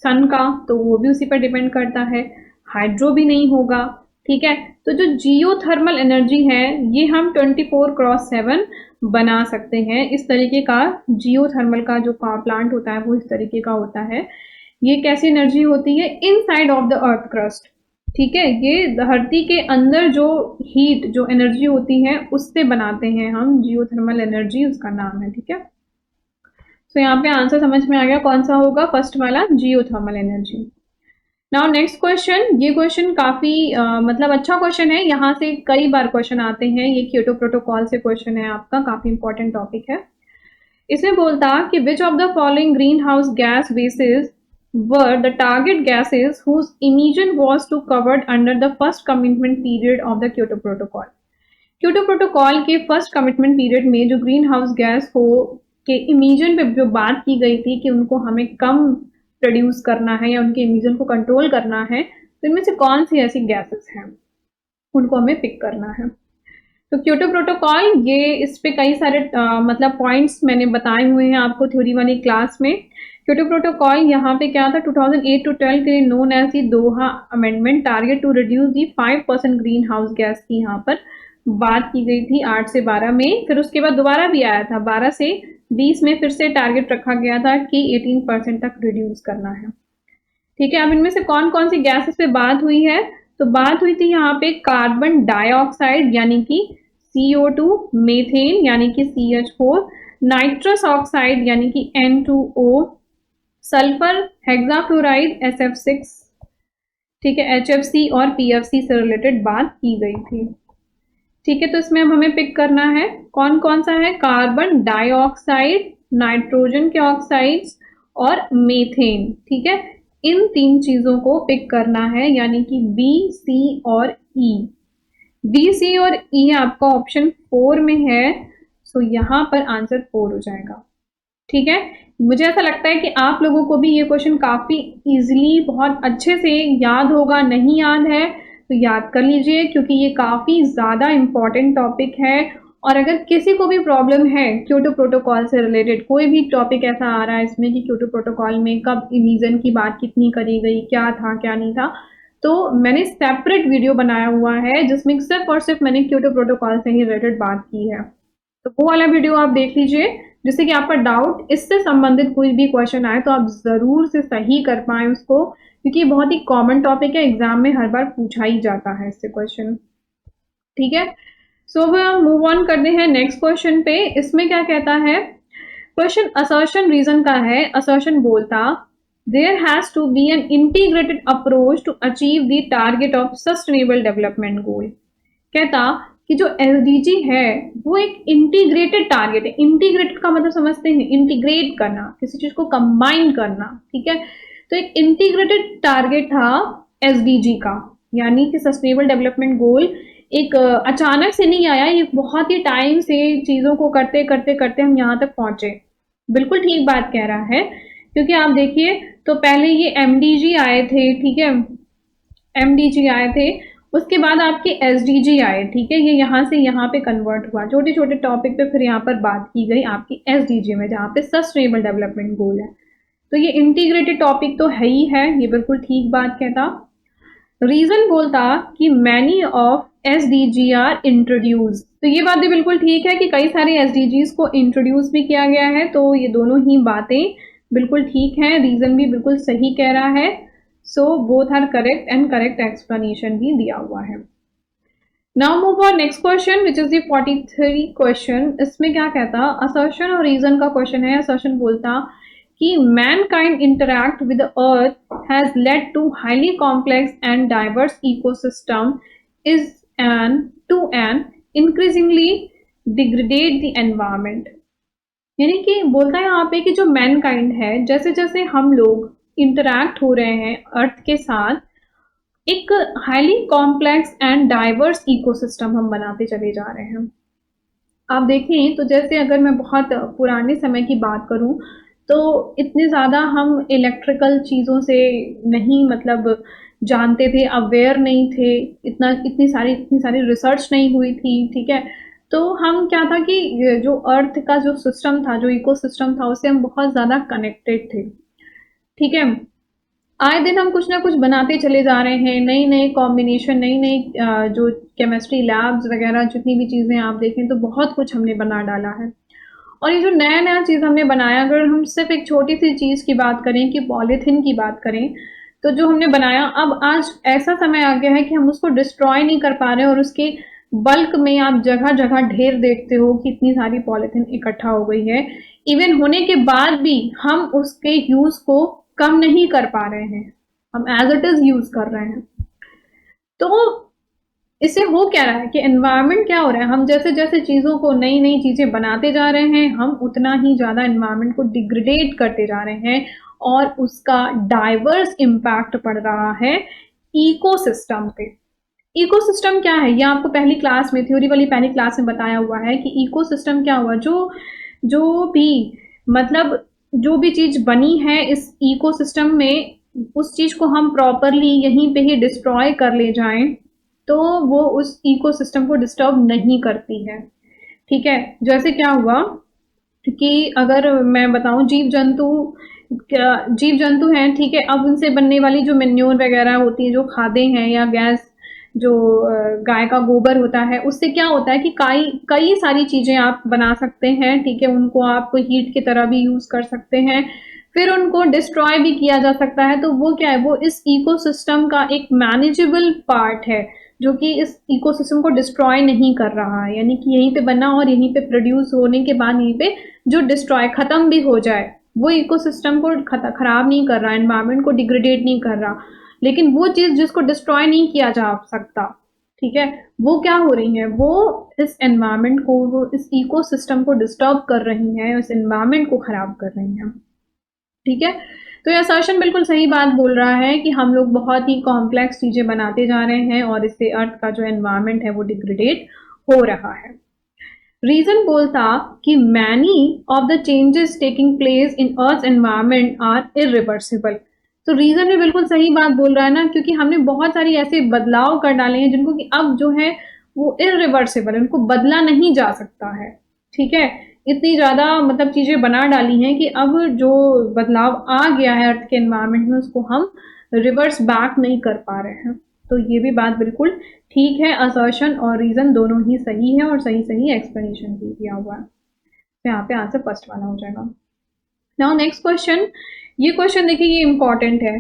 सन का, तो वो भी उसी पर डिपेंड करता है। हाइड्रो भी नहीं होगा। ठीक है, तो जो जियोथर्मल एनर्जी है ये हम 24x7 बना सकते हैं। इस तरीके का जियोथर्मल का जो पावर प्लांट होता है वो इस तरीके का होता है। ये कैसी एनर्जी होती है, inside of the earth crust. ठीक है, ये धरती के अंदर जो हीट, जो एनर्जी होती है उससे बनाते हैं हम, जियोथर्मल एनर्जी उसका नाम है। ठीक है, तो यहाँ पे आंसर समझ में आ गया कौन सा होगा, फर्स्ट वाला, geothermal energy. Now next question, ये क्वेश्चन काफी मतलब अच्छा क्वेश्चन है, यहाँ से कई बार क्वेश्चन आते हैं, ये क्योटो प्रोटोकॉल से क्वेश्चन है आपका, काफी इंपॉर्टेंट टॉपिक है। इसमें बोलता कि which of the following green house gas basis were the target gases whose emission was to covered under the first commitment period of the Kyoto Protocol। Kyoto protocol के first commitment period में जो green house gas हो के emission पे जो बात की गई थी कि उनको हमें कम प्रोड्यूस करना है या उनके इमिशन को कंट्रोल करना है, तो इनमें से कौन सी ऐसी गैसेस हैं उनको हमें पिक करना है। तो क्योटो प्रोटोकॉल, ये इस पे कई सारे मतलब पॉइंट्स मैंने बताए हुए हैं आपको थ्योरी वाली क्लास में। क्योटो प्रोटोकॉल यहाँ पे क्या था, 2008 to 12 के लिए known as the Doha amendment, target to reduce the 5% green house gas की यहाँ पर बात की गई थी 8 से 12 में। फिर उसके बाद दोबारा भी आया था 12 से 20 में, फिर से टारगेट रखा गया था कि 18% तक रिड्यूस करना है। ठीक है, अब इनमें से कौन कौन सी गैसेस पे बात हुई है, तो बात हुई थी यहाँ पे कार्बन डाइऑक्साइड यानी कि CO2, मीथेन यानी कि CH4, नाइट्रस ऑक्साइड यानी कि N2O, सल्फर हेक्साफ्लोराइड SF6, ठीक है, HFC और PFC से रिलेटेड बात की गई थी। ठीक है, तो इसमें अब हमें पिक करना है कौन कौन सा है, कार्बन डाइऑक्साइड, नाइट्रोजन के ऑक्साइड्स और मीथेन। ठीक है, इन तीन चीजों को पिक करना है, यानी कि B, C और E। बी, सी और ई आपका ऑप्शन 4 में है, सो यहाँ पर आंसर 4 हो जाएगा। ठीक है, मुझे ऐसा लगता है कि आप लोगों को भी ये क्वेश्चन काफी इजीली बहुत अच्छे से याद होगा। नहीं याद है तो याद कर लीजिए, क्योंकि ये काफी ज्यादा इंपॉर्टेंट टॉपिक है। और अगर किसी को भी प्रॉब्लम है क्योटो प्रोटोकॉल से रिलेटेड, कोई भी टॉपिक ऐसा आ रहा है इसमें कि क्योटो प्रोटोकॉल में कब इमिशन की बात कितनी करी गई, क्या था क्या नहीं था, तो मैंने सेपरेट वीडियो बनाया हुआ है जिसमें सिर्फ और सिर्फ मैंने क्योटो प्रोटोकॉल से ही रिलेटेड बात की है। तो वो वाला वीडियो आप देख लीजिए, जिससे कि आपका डाउट इससे संबंधित कोई भी क्वेश्चन आए तो आप जरूर से सही कर पाए उसको, क्योंकि ये बहुत ही कॉमन टॉपिक है, एग्जाम में हर बार पूछा ही जाता है इससे क्वेश्चन। ठीक है, सो अब मूव ऑन करते हैं नेक्स्ट क्वेश्चन पे। इसमें क्या कहता है, क्वेश्चन असर्शन रीजन का है। असर्शन बोलता there has to be an integrated approach to achieve the target of sustainable development goal. कहता कि जो एसडीजी है वो एक इंटीग्रेटेड टारगेट है। इंटीग्रेटेड का मतलब समझते हैं, इंटीग्रेट करना, किसी चीज को कंबाइन करना। ठीक है, तो एक इंटीग्रेटेड टारगेट था एसडीजी का, यानी कि सस्टेनेबल डेवलपमेंट गोल एक अचानक से नहीं आया, ये बहुत ही टाइम से चीजों को करते करते करते हम यहाँ तक पहुंचे। बिल्कुल ठीक बात कह रहा है, क्योंकि आप देखिए तो पहले ये एमडीजी आए थे। ठीक है, एमडीजी आए थे, उसके बाद आपके एसडीजी आए। ठीक है, ये यहाँ से यहाँ पे कन्वर्ट हुआ छोटे छोटे टॉपिक पे, फिर यहाँ पर बात की गई आपकी एसडीजी में, जहाँ पे सस्टेनेबल डेवलपमेंट गोल है। तो ये इंटीग्रेटेड टॉपिक तो है ही है, ये बिल्कुल ठीक बात कहता। रीजन बोलता कि many of SDG are introduce. तो ये बात भी बिल्कुल ठीक है कि कई सारे एसडीजीज को इंट्रोड्यूस भी किया गया है, तो ये दोनों ही बातें बिल्कुल ठीक है। रीजन भी बिल्कुल सही कह रहा है, so both are correct and correct explanation भी दिया हुआ है। Now move on next question which is the 43 question. इसमें क्या कहता, असर्शन और रीजन का क्वेश्चन है। असर्शन बोलता कि mankind interact with earth has led to highly complex and diverse ecosystem is an to an increasingly degraded the environment. यानी कि बोलता है यहाँ पे कि जो मैनकाइंड है, जैसे जैसे हम लोग इंटरैक्ट हो रहे हैं अर्थ के साथ, एक highly complex and diverse ecosystem हम बनाते चले जा रहे हैं। आप देखें तो जैसे अगर मैं बहुत पुराने समय की बात करूं तो इतने ज़्यादा हम इलेक्ट्रिकल चीज़ों से नहीं मतलब जानते थे, अवेयर नहीं थे, इतनी सारी रिसर्च नहीं हुई थी। ठीक है, तो हम क्या था कि जो अर्थ का जो सिस्टम था, जो इकोसिस्टम था, उससे हम बहुत ज़्यादा कनेक्टेड थे। ठीक है, आए दिन हम कुछ ना कुछ बनाते चले जा रहे हैं, नई नई कॉम्बिनेशन, नई नई जो केमिस्ट्री लैब्स वगैरह जितनी भी चीज़ें आप देखें तो बहुत कुछ हमने बना डाला है। और ये जो नया नया चीज़ हमने बनाया, अगर हम सिर्फ एक छोटी सी चीज़ की बात करें कि पॉलीथीन की बात करें, तो जो हमने बनाया, अब आज ऐसा समय आ गया है कि हम उसको डिस्ट्रॉय नहीं कर पा रहे हैं, और उसके बल्क में आप जगह जगह ढेर देखते हो कि इतनी सारी पॉलीथीन इकट्ठा हो गई है। इवन होने के बाद भी हम उसके यूज को कम नहीं कर पा रहे हैं, हम एज इट इज यूज कर रहे हैं। तो इससे हो क्या रहा है कि एनवायरनमेंट क्या हो रहा है, हम जैसे जैसे चीजों को नई नई चीजें बनाते जा रहे हैं, हम उतना ही ज्यादा एनवायरनमेंट को डिग्रेडेट करते जा रहे हैं, और उसका डाइवर्स इम्पैक्ट पड़ रहा है इकोसिस्टम पे। इकोसिस्टम क्या है, ये आपको पहली क्लास में, थ्योरी वाली पहली क्लास में बताया हुआ है कि इकोसिस्टम क्या हुआ, जो जो भी मतलब जो भी चीज बनी है इस इकोसिस्टम में, उस चीज को हम प्रॉपरली यहीं पे ही डिस्ट्रॉय कर ले जाएं तो वो उस इकोसिस्टम को डिस्टर्ब नहीं करती है। ठीक है, जैसे क्या हुआ कि अगर मैं बताऊं, जीव जंतु हैं। ठीक है, अब उनसे बनने वाली जो मेन्योर वगैरह होती है, जो खादें हैं या गैस, जो गाय का गोबर होता है, उससे क्या होता है कि कई कई सारी चीजें आप बना सकते हैं। ठीक है, उनको आप हीट की तरह भी यूज कर सकते हैं, फिर उनको डिस्ट्रॉय भी किया जा सकता है। तो वो क्या है, वो इस इकोसिस्टम का एक मैनेजेबल पार्ट है, जो कि इस इकोसिस्टम को डिस्ट्रॉय नहीं कर रहा है। यानी कि यहीं पे बना और यहीं पे प्रोड्यूस होने के बाद यहीं पे जो डिस्ट्रॉय खत्म भी हो जाए, वो इकोसिस्टम को खराब नहीं कर रहा, एनवायरमेंट को डिग्रेडेट नहीं कर रहा। लेकिन वो चीज जिसको डिस्ट्रॉय नहीं किया जा सकता, ठीक है, वो क्या हो रही है, वो इस एनवायरमेंट को, वो इस इकोसिस्टम को डिस्टर्ब कर रही है, इस एनवायरमेंट को खराब कर रही है। ठीक है, तो ये असर्शन बिल्कुल सही बात बोल रहा है कि हम लोग बहुत ही कॉम्प्लेक्स चीज़ें बनाते जा रहे हैं और इससे अर्थ का जो एनवायरनमेंट है वो डिग्रेडेट हो रहा है। रीजन बोलता कि many of the changes taking place in earth environment are irreversible. तो रीजन भी बिल्कुल सही बात बोल रहा है ना, क्योंकि हमने बहुत सारी ऐसे बदलाव कर डाले हैं जिनको कि अब जो है वो इरिवर्सिबल, उनको बदला नहीं जा सकता है। ठीक है, इतनी ज़्यादा मतलब चीज़ें बना डाली हैं कि अब जो बदलाव आ गया है अर्थ के एनवायरनमेंट में उसको हम रिवर्स बैक नहीं कर पा रहे हैं। तो ये भी बात बिल्कुल ठीक है, असर्शन और रीज़न दोनों ही सही है और सही सही एक्सप्लेनेशन भी दिया हुआ है। तो यहाँ पे आंसर फर्स्ट वाला हो जाएगा। नाउ नेक्स्ट क्वेश्चन, ये क्वेश्चन देखिए ये इंपॉर्टेंट है,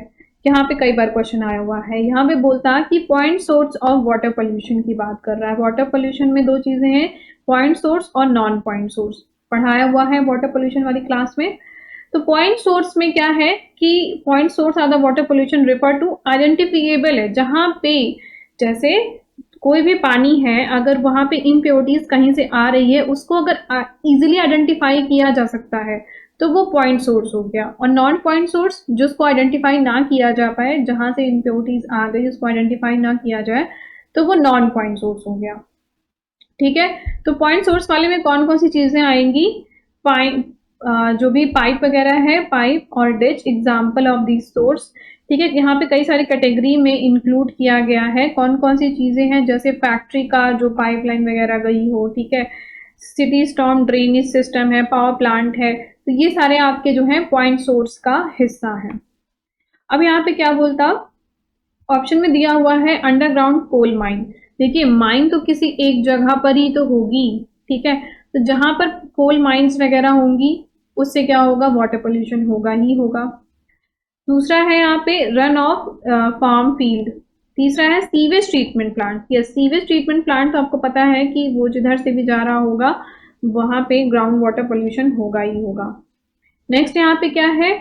यहाँ पे कई बार क्वेश्चन आया हुआ है। यहाँ पे बोलता है कि point source of water pollution की बात कर रहा है। वाटर पोल्यूशन में दो चीजें हैं, पॉइंट सोर्स और नॉन पॉइंट सोर्स, पढ़ाया हुआ है वाटर पोल्यूशन वाली क्लास में। तो पॉइंट सोर्स में क्या है कि point source are the water pollution refer to identifiable है, जहां पे जैसे कोई भी पानी है अगर वहां पे इम्प्योरिटीज कहीं से आ रही है उसको अगर इजीली आइडेंटिफाई किया जा सकता है तो वो पॉइंट सोर्स हो गया। और नॉन पॉइंट सोर्स जिसको आइडेंटिफाई ना किया जा पाए, जहां से इम्प्योरिटीज आ गई उसको आइडेंटिफाई ना किया जाए, तो वो नॉन पॉइंट सोर्स हो गया। ठीक है, तो पॉइंट सोर्स वाले में कौन कौन सी चीजें आएंगी, पाइप, जो भी पाइप वगैरह है, पाइप और ditch example of the source. ठीक है, यहाँ पे कई सारी कैटेगरी में इंक्लूड किया गया है कौन कौन सी चीजें हैं, जैसे फैक्ट्री का जो पाइपलाइन वगैरह गई हो, ठीक है, सिटी स्टॉर्म ड्रेनेज सिस्टम है, पावर प्लांट है, तो ये सारे आपके जो है पॉइंट सोर्स का हिस्सा है। अब यहाँ पे क्या बोलता, ऑप्शन में दिया हुआ है अंडरग्राउंड कोल माइन। देखिए माइन तो किसी एक जगह पर ही तो होगी, ठीक है, तो जहां पर कोल माइंस वगैरह होंगी उससे क्या होगा, वाटर पोल्यूशन होगा ही होगा। दूसरा है यहाँ पे रन ऑफ फार्म फील्ड। तीसरा है sewage treatment plant. Yes, sewage treatment plant तो आपको पता है कि वो जिधर से भी जा रहा होगा वहां पे ग्राउंड वाटर पोल्यूशन होगा ही होगा। नेक्स्ट यहाँ पे क्या है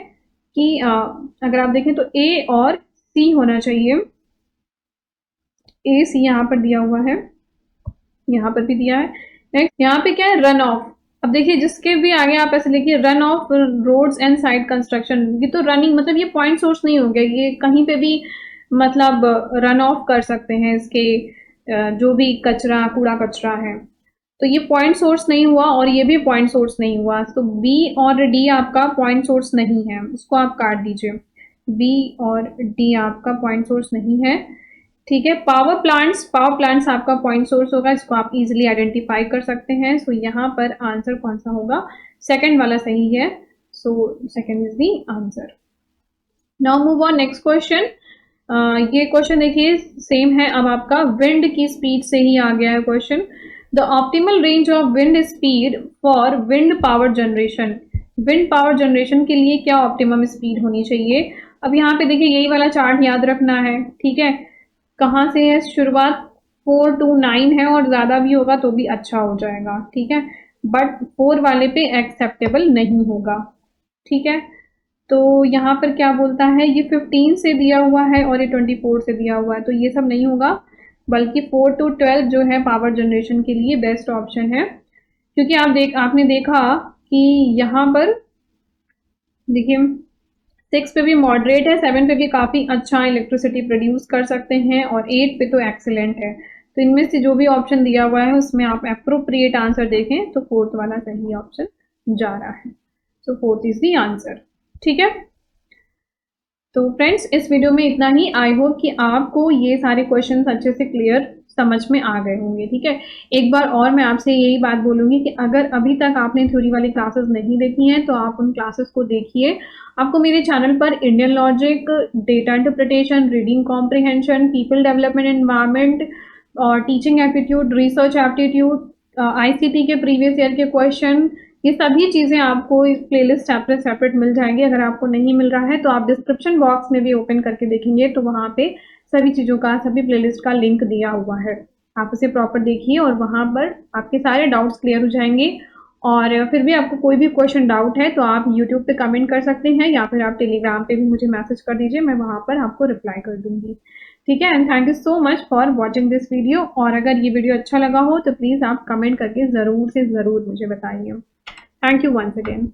कि अगर आप देखें तो ए और सी होना चाहिए, ए सी यहाँ पर दिया हुआ है, यहाँ पर भी दिया है। नेक्स्ट यहाँ पे क्या है, रन ऑफ। अब देखिए जिसके भी आगे आप ऐसे लिखिए run off roads and side construction, ये तो रनिंग मतलब ये पॉइंट सोर्स नहीं हो गया, ये कहीं पे भी मतलब रन ऑफ कर सकते हैं इसके जो भी कचरा कूड़ा कचरा है, तो ये पॉइंट सोर्स नहीं हुआ और ये भी पॉइंट सोर्स नहीं हुआ। तो बी और डी आपका पॉइंट सोर्स नहीं है, उसको आप काट दीजिए, बी और डी आपका पॉइंट सोर्स नहीं है। ठीक है, पावर प्लांट्स आपका पॉइंट सोर्स होगा, इसको आप इजीली आइडेंटिफाई कर सकते हैं। सो यहाँ पर आंसर कौन सा होगा, सेकंड वाला सही है। So second is the answer. Now move on next question. ये क्वेश्चन देखिए सेम है, अब आपका विंड की स्पीड से ही आ गया है question. The optimal range of wind speed for wind power generation. Wind power generation के लिए क्या ऑप्टिमम स्पीड होनी चाहिए। अब यहाँ पे देखिए यही वाला चार्ट याद रखना है, ठीक है, कहाँ से है शुरुआत, 4 to 9 है और ज़्यादा भी होगा तो भी अच्छा हो जाएगा, ठीक है, बट 4 वाले पे एक्सेप्टेबल नहीं होगा। ठीक है, तो यहाँ पर क्या बोलता है, ये 15 से दिया हुआ है और ये 24 से दिया हुआ है, तो ये सब नहीं होगा, बल्कि 4 to 12 जो है पावर जनरेशन के लिए बेस्ट ऑप्शन है। क्योंकि आपने देखा कि यहाँ पर देखिए 6 पे भी मॉडरेट है, 7 पे भी काफ़ी अच्छा इलेक्ट्रिसिटी प्रोड्यूस कर सकते हैं और 8 पे तो एक्सीलेंट है। तो इनमें से जो भी ऑप्शन दिया हुआ है उसमें आप अप्रोप्रिएट आंसर देखें तो फोर्थ वाला सही ऑप्शन जा रहा है। सो फोर्थ इज दी आंसर। ठीक है, तो फ्रेंड्स इस वीडियो में इतना ही। आई होप कि आपको ये सारे क्वेश्चंस अच्छे से क्लियर समझ में आ गए होंगे। ठीक है, एक बार और मैं आपसे यही बात बोलूँगी कि अगर अभी तक आपने थ्योरी वाली क्लासेस नहीं देखी हैं तो आप उन क्लासेस को देखिए। आपको मेरे चैनल पर Indian logic, data interpretation, reading comprehension, people development environment और teaching aptitude, research aptitude, ICT के प्रीवियस ईयर के क्वेश्चन, ये सभी चीज़ें आपको इस प्लेलिस्ट सेपरेट मिल जाएंगी। अगर आपको नहीं मिल रहा है तो आप डिस्क्रिप्शन बॉक्स में भी ओपन करके देखेंगे तो वहाँ पे सभी चीज़ों का, सभी प्लेलिस्ट का लिंक दिया हुआ है, आप उसे प्रॉपर देखिए और वहाँ पर आपके सारे डाउट्स क्लियर हो जाएंगे। और फिर भी आपको कोई भी क्वेश्चन डाउट है तो आप यूट्यूब पे कमेंट कर सकते हैं या फिर आप टेलीग्राम पे भी मुझे मैसेज कर दीजिए, मैं वहाँ पर आपको रिप्लाई कर दूंगी। ठीक है, and thank you so much for watching this video. और अगर ये वीडियो अच्छा लगा हो तो प्लीज़ आप कमेंट करके ज़रूर से ज़रूर मुझे बताइए। Thank you once again.